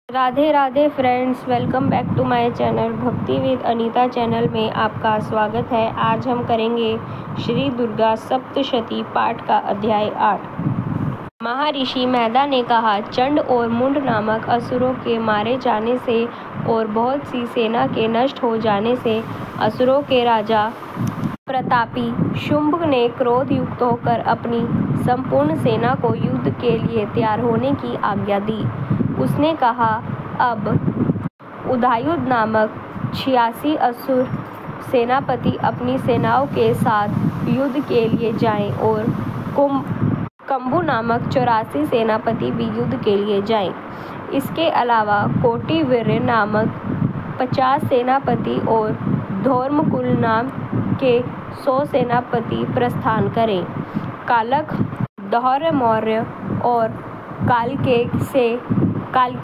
Radhe Radhe friends, welcome back to my channel Bhakti with Anita channel में आपका स्वागत है। आज हम करेंगे श्री दुर्गा सप्तशती पाठ का अध्याय 8। महर्षि मैदा ने कहा, चंड और मुंड नामक असुरों के मारे जाने से और बहुत सी सेना के नष्ट हो जाने से असुरों के राजा प्रतापी शुंभ ने क्रोध युक्त होकर अपनी संपूर्ण सेना को युद्ध के लिए तैयार होने की आज्ञा दी। उसने कहा, अब उदयुद्ध नामक 86 असुर सेनापति अपनी सेनाओं के साथ युद्ध के लिए जाएं और कंबु नामक 84 सेनापति भी युद्ध के लिए जाएं। इसके अलावा कोटिवीर्य नामक 50 सेनापति और धौम्रकुल नाम के 100 सेनापति प्रस्थान करें। कालक, दौर्य मौर्य और कालके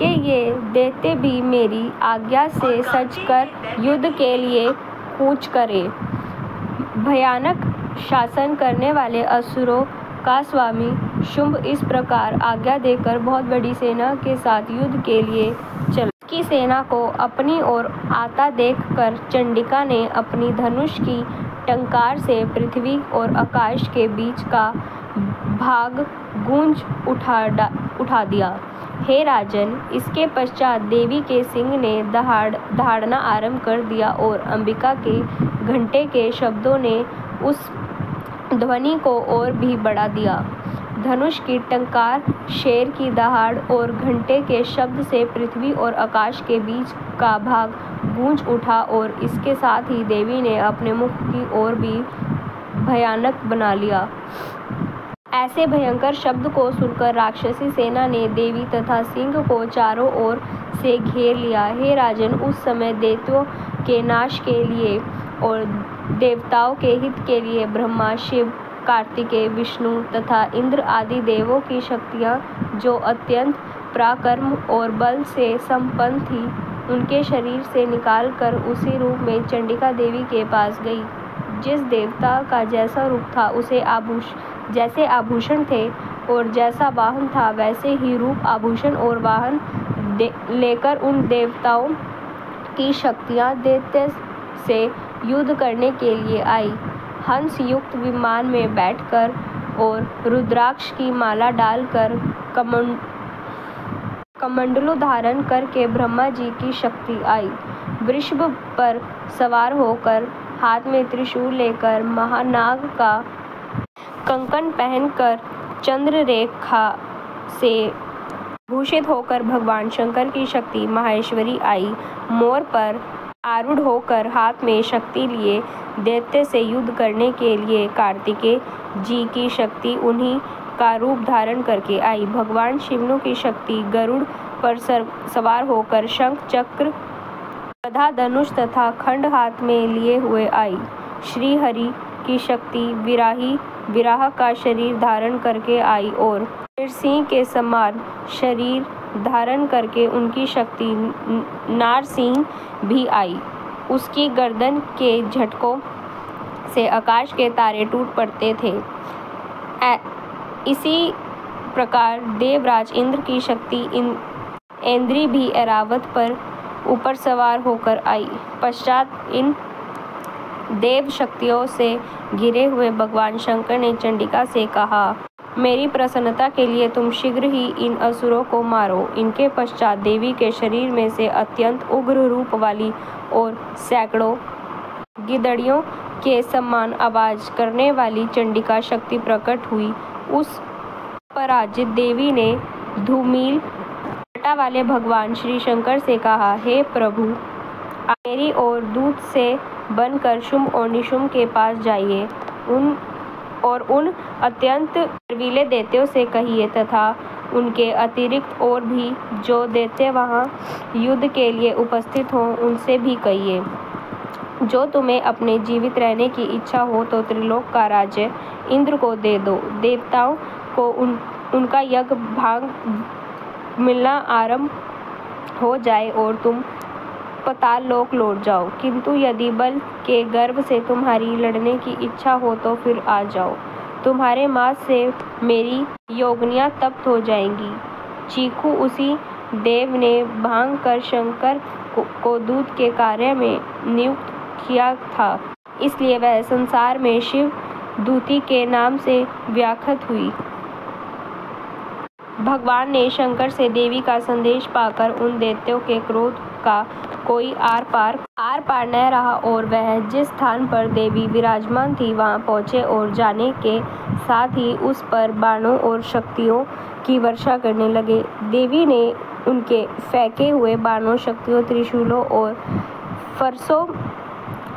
ये दैत्य भी मेरी आज्ञा से सजकर युद्ध के लिए कूच करें। भयानक शासन करने वाले असुरों का स्वामी शुंभ इस प्रकार आज्ञा देकर बहुत बड़ी सेना के साथ युद्ध के लिए चला। उसकी सेना को अपनी ओर आता देखकर चंडिका ने अपनी धनुष की टंकार से पृथ्वी और आकाश के बीच का भाग गूंज उठा दिया। हे राजन, इसके पश्चात देवी के सिंह ने दहाड़ना आरंभ कर दिया और अंबिका के घंटे के शब्दों ने उस ध्वनि को और भी बढ़ा दिया। धनुष की टंकार, शेर की दहाड़ और घंटे के शब्द से पृथ्वी और आकाश के बीच का भाग गूंज उठा और इसके साथ ही देवी ने अपने मुख की ओर भी भयानक बना लिया। ऐसे भयंकर शब्द को सुनकर राक्षसी सेना ने देवी तथा सिंह को चारों ओर से घेर लिया। हे राजन, उस समय दैत्यों के नाश के लिए और देवताओं के हित के लिए ब्रह्मा, शिव, कार्तिकेय, विष्णु तथा इंद्र आदि देवों की शक्तियाँ जो अत्यंत पराक्रम और बल से संपन्न थी, उनके शरीर से निकालकर उसी रूप में चंडिका देवी के पास गई। जिस देवता का जैसा रूप था, उसे जैसे आभूषण थे और जैसा वाहन था, वैसे ही रूप, आभूषण और वाहन लेकर उन देवताओं की शक्तियाँ दैत्य से युद्ध करने के लिए आई। हंस युक्त विमान में बैठकर और रुद्राक्ष की माला डालकर कमंडलू धारण करके ब्रह्मा जी की शक्ति आई। वृषभ पर सवार होकर, हाथ में त्रिशूल लेकर, महानाग का कंकण पहनकर, चंद्र रेखा से भूषित होकर भगवान शंकर की शक्ति माहेश्वरी आई। मोर पर आरूढ़ होकर, हाथ में शक्ति लिए दैत्य से युद्ध करने के लिए कार्तिकेय जी की शक्ति उन्हीं का रूप धारण करके आई। भगवान शिवनु की शक्ति गरुड़ पर सवार होकर शंख, चक्र, गदा, धनुष तथा खंड हाथ में लिए हुए आई। श्री हरि की शक्ति विराह का शरीर धारण करके आई और सिंह के समान शरीर धारण करके उनकी शक्ति नारसिंह भी आई। उसकी गर्दन के झटकों से आकाश के तारे टूट पड़ते थे। इसी प्रकार देवराज इंद्र की शक्ति इंद्री भी ऐरावत पर ऊपर सवार होकर आई। पश्चात इन देव शक्तियों से घिरे हुए भगवान शंकर ने चंडिका से कहा, मेरी प्रसन्नता के लिए तुम शीघ्र ही इन असुरों को मारो। इनके पश्चात देवी के शरीर में से अत्यंत उग्र रूप वाली और सैकड़ों गिदड़ियों के समान आवाज करने वाली चंडिका शक्ति प्रकट हुई। उस पराजित देवी ने धूमिल जटा वाले भगवान श्री शंकर से कहा, हे प्रभु, मेरी ओर दूत से बनकर शुंभ और निशुंभ के पास जाइए। उन अत्यंत गर्वीले दैत्यों से कहिए तथा उनके अतिरिक्त और भी जो दैत्य वहाँ युद्ध के लिए उपस्थित हों, उनसे भी कहिए, जो तुम्हें अपने जीवित रहने की इच्छा हो तो त्रिलोक का राज्य इंद्र को दे दो। देवताओं को उनका यज्ञ भाग मिलना आरंभ हो जाए और तुम पाताल लोक लौट जाओ। किंतु यदि बल के गर्व से तुम्हारी लड़ने की इच्छा हो तो फिर आ जाओ। तुम्हारे मांस से मेरी योगिनियाँ तप्त हो जाएंगी। चीखू उसी देव ने भांग कर शंकर को दूत के कार्य में नियुक्त किया था, इसलिए वह संसार में शिव दूती के नाम से व्याख्यात हुई। भगवान ने शंकर से देवी का संदेश पाकर उन दैत्यों के क्रोध का कोई आर पार न रहा और वह जिस स्थान पर देवी विराजमान थी वहां पहुंचे और जाने के साथ ही उस पर बाणों और शक्तियों की वर्षा करने लगे। देवी ने उनके फेंके हुए बाणों, शक्तियों, त्रिशूलों और फरसों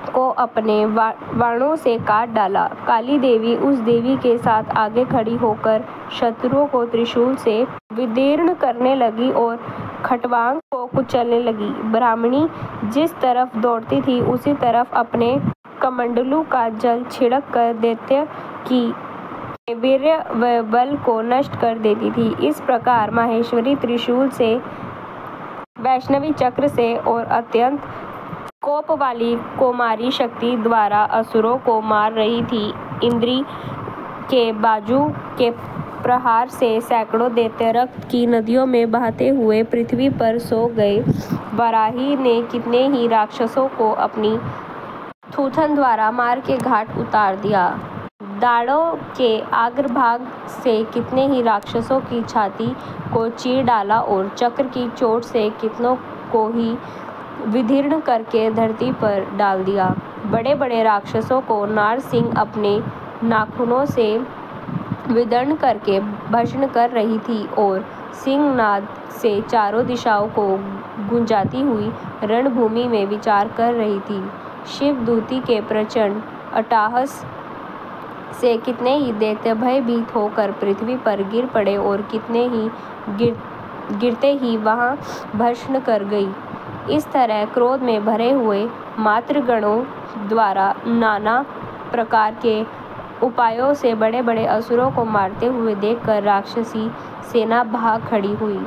को अपने बाणों से काट डाला। काली देवी उस देवी के साथ आगे खड़ी होकर शत्रुओं को त्रिशूल से विदीर्ण करने लगी और खटवांग को कुचलने लगी। ब्राह्मणी जिस तरफ दौड़ती थी उसी तरफ अपने कमंडलू का जल छिड़क कर दैत्य की वीर्य व बल को नष्ट कर देती थी। इस प्रकार माहेश्वरी त्रिशूल से, वैष्णवी चक्र से और अत्यंत कोप वाली कुमारी शक्ति द्वारा असुरों को मार रही थी। इंद्री के बाजू के प्रहार से सैकड़ों दैत्य रक्त की नदियों में बहते हुए पृथ्वी पर सो गए। वराही ने कितने ही राक्षसों को अपनी थूथन द्वारा मार के घाट उतार दिया। दाढ़ों के अग्रभाग से कितने ही राक्षसों की छाती को चीर डाला और चक्र की चोट से कितनों को ही विदीर्ण करके धरती पर डाल दिया। बड़े बड़े राक्षसों को नारसिंह अपने नाखूनों से विदीर्ण करके भस्म कर रही थी और सिंहनाद से चारों दिशाओं को गूंजाती हुई रणभूमि में विचार कर रही थी। शिवदूती के प्रचंड अट्टहास से कितने ही दैत्य भयभीत होकर पृथ्वी पर गिर पड़े और कितने ही गिरते ही वहां भस्म कर गई। इस तरह क्रोध में भरे हुए मातृगणों द्वारा नाना प्रकार के उपायों से बड़े बड़े असुरों को मारते हुए देखकर राक्षसी सेना भाग खड़ी हुई।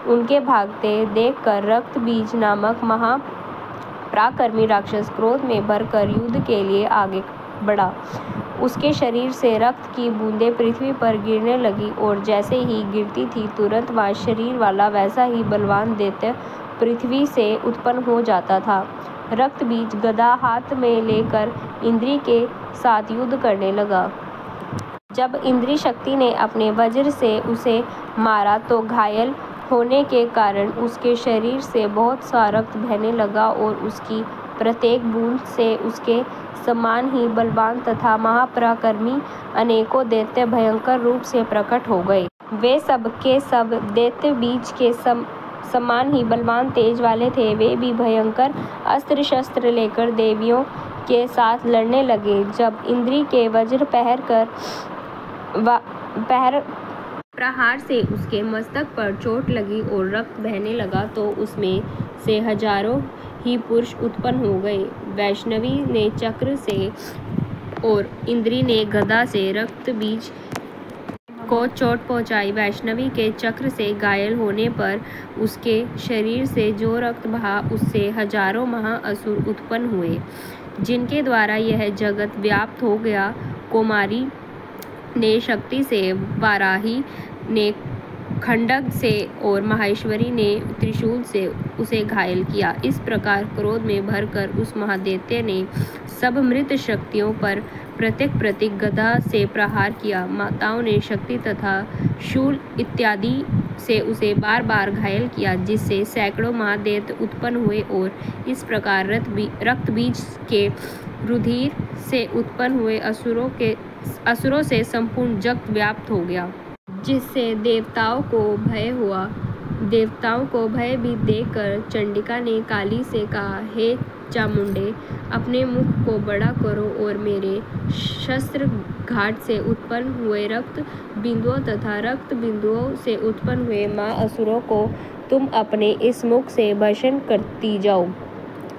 उनके भागते देखकर रक्त बीज नामक महापराक्रमी राक्षस क्रोध में भरकर युद्ध के लिए आगे बढ़ा। उसके शरीर से रक्त की बूंदें पृथ्वी पर गिरने लगी और जैसे ही गिरती थी तुरंत वह शरीर वाला वैसा ही बलवान दैत्य पृथ्वी से उत्पन्न हो जाता था। रक्त बीज गदा हाथ में लेकर इंद्री के साथ युद्ध करने लगा। जब इंद्री शक्ति ने अपने वज्र से उसे मारा तो घायल होने के कारण उसके शरीर से बहुत सा रक्त बहने लगा और उसकी प्रत्येक बूंद से उसके समान ही बलवान तथा महापराक्रमी अनेकों दैत्य भयंकर रूप से प्रकट हो गए। वे सब के सब दैत्य बीज के समान ही बलवान तेज वाले थे। वे भी भयंकर अस्त्र शस्त्र लेकर देवियों के साथ लड़ने लगे। जब इंद्री के वज्र प्रहार से उसके मस्तक पर चोट लगी और रक्त बहने लगा तो उसमें से हजारों ही पुरुष उत्पन्न हो गए। वैष्णवी ने चक्र से और इंद्री ने गदा से रक्त बीज को चोट पहुंचाई। वैष्णवी के चक्र से घायल होने पर उसके शरीर से जो रक्त बहा उससे हजारों महाअसुर उत्पन्न हुए, जिनके द्वारा यह जगत व्याप्त हो गया। कुमारी ने शक्ति से, वाराही ने खंडक से और माहेश्वरी ने त्रिशूल से उसे घायल किया। इस प्रकार क्रोध में भरकर उस महादैत्य ने सब मृत शक्तियों पर प्रत्येक गदा से प्रहार किया। माताओं ने शक्ति तथा शूल इत्यादि से उसे बार बार घायल किया, जिससे सैकड़ों महादैत्य उत्पन्न हुए और इस प्रकार रक्त बीज के रुधिर से उत्पन्न हुए असुरों से संपूर्ण जगत व्याप्त हो गया, जिससे देवताओं को भय हुआ। देवताओं को भयभीत देखकर चंडिका ने काली से कहा, हे चामुंडे, अपने मुख को बड़ा करो और मेरे शस्त्र घाट से उत्पन्न हुए रक्त बिंदुओं तथा रक्त बिंदुओं से उत्पन्न हुए महाअसुरों को तुम अपने इस मुख से भस्म करती जाओ।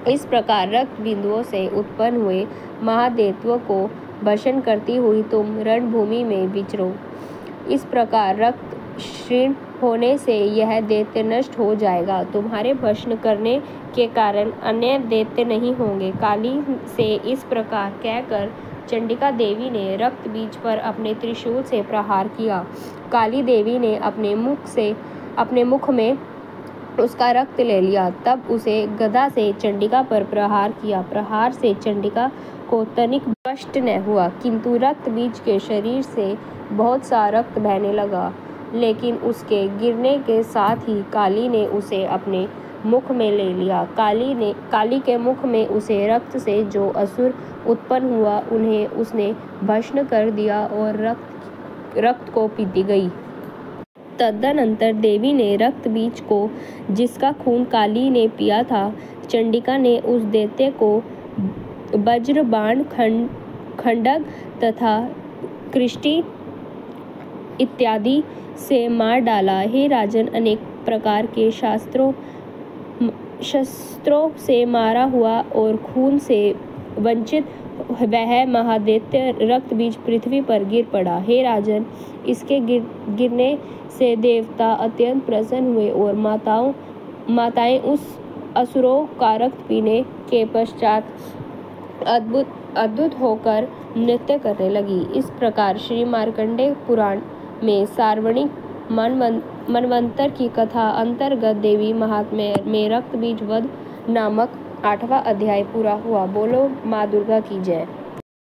इस प्रकार रक्त बिंदुओं से उत्पन्न हुए महादैत्यों को भस्म करती हुई तुम रणभूमि में विचरो। इस प्रकार रक्त क्षीण होने से यह दैत्य नष्ट हो जाएगा। तुम्हारे भस्म करने के कारण अन्य दैत्य नहीं होंगे। काली से इस प्रकार कहकर चंडिका देवी ने रक्त बीज पर अपने त्रिशूल से प्रहार किया। काली देवी ने अपने मुख में उसका रक्त ले लिया। तब उसे गदा से चंडिका पर प्रहार किया। प्रहार से चंडिका को तनिक कष्ट न हुआ, किंतु रक्त बीज के शरीर से बहुत सा रक्त बहने लगा। लेकिन उसके गिरने के साथ ही काली ने उसे अपने मुख में ले लिया। काली के मुख में उसे रक्त से जो असुर उत्पन्न हुआ उन्हें उसने भस्म कर दिया और रक्त को पीती गई। तदनंतर देवी ने रक्त बीज को, जिसका खून काली ने पिया था, चंडिका ने उस दैत्य को वज्र, बाण, खड्ग तथा कृष्टि इत्यादि से मार डाला। हे राजन, अनेक प्रकार के शस्त्रों से मारा हुआ और खून से वंचित वह महादैत्य रक्त बीज पृथ्वी पर गिर पड़ा। हे राजन, इसके गिरने से देवता अत्यंत प्रसन्न हुए और माताएं उस असुरों का रक्त पीने के पश्चात अद्भुत होकर नृत्य करने लगी। इस प्रकार श्री मार्कंडेय पुराण में सार्वणिक मनवंतर की कथा अंतर्गत देवी महात्म्य में रक्त बीज वध नामक 8वां अध्याय पूरा हुआ। बोलो माँ दुर्गा की जय।